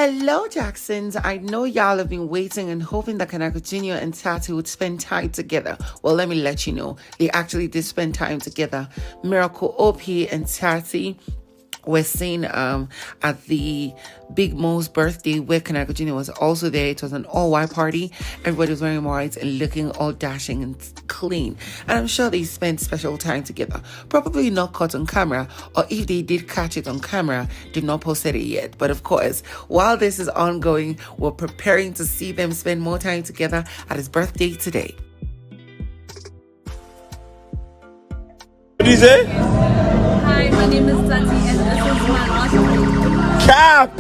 Hello, Jacksons. I know y'all have been waiting and hoping that Kanaga Jnr. and Tsatsi would spend time together. Well, let me let you know. They actually did spend time together. Miracle OP and Tsatsi were seen at the Big Mo's birthday where Kanaga Jnr. was also there. It was an all-white party. Everybody was wearing white and looking all dashing and clean. And I'm sure they spent special time together. Probably not caught on camera, or if they did catch it on camera, did not post it yet. But of course, while this is ongoing, we're preparing to see them spend more time together at his birthday today. What did you say? Hi, my name is Tsatsi and this is my last Cap!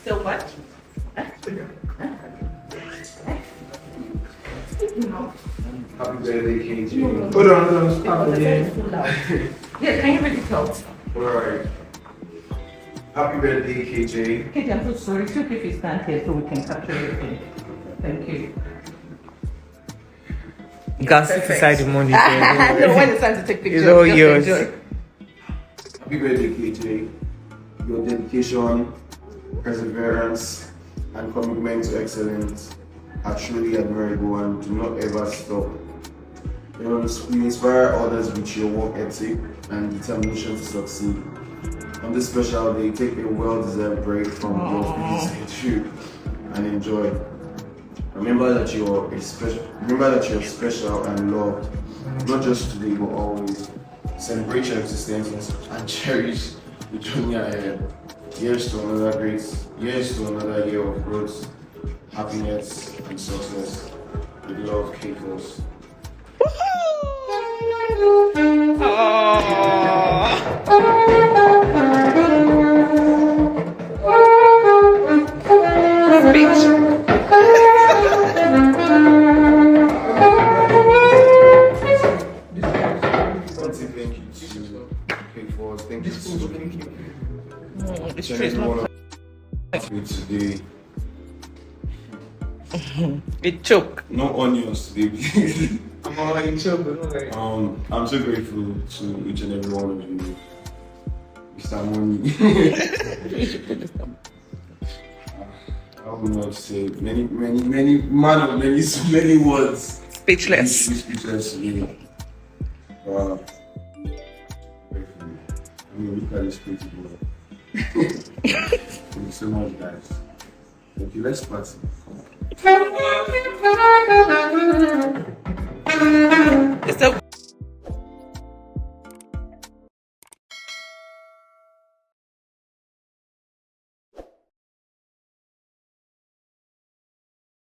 Still what? Happy birthday, KG. Hold on, stop again. Yeah, can you read it out? Alright. Happy birthday, KJ. Okay, I'm so sorry. It's okay if you stand here so we can capture everything. Thank you. You can sit beside the money. No, when it's time to take pictures, It's all just yours. enjoy. Happy birthday, KJ. Your dedication, perseverance, and commitment to excellence are truly admirable and do not ever stop. You inspire others with your work ethic and determination to succeed. On this special day, take a well-deserved break from your busy schedule and enjoy. Remember that you're special and loved, not just today but always. Celebrate your existence and cherish the journey ahead. Here's to another year of growth, happiness, and success. With love, Kikos. Thank you to Kikos. Thank you to everyone today. It choke. No onions today, please. I'm already choking. I'm so grateful to each and every one of you. Mr. Money. I will not say many words. Speechless. Speechless today. Grateful. I mean, look at this pretty boy. Thank you so much, guys. Thank you. Let's party. Come on.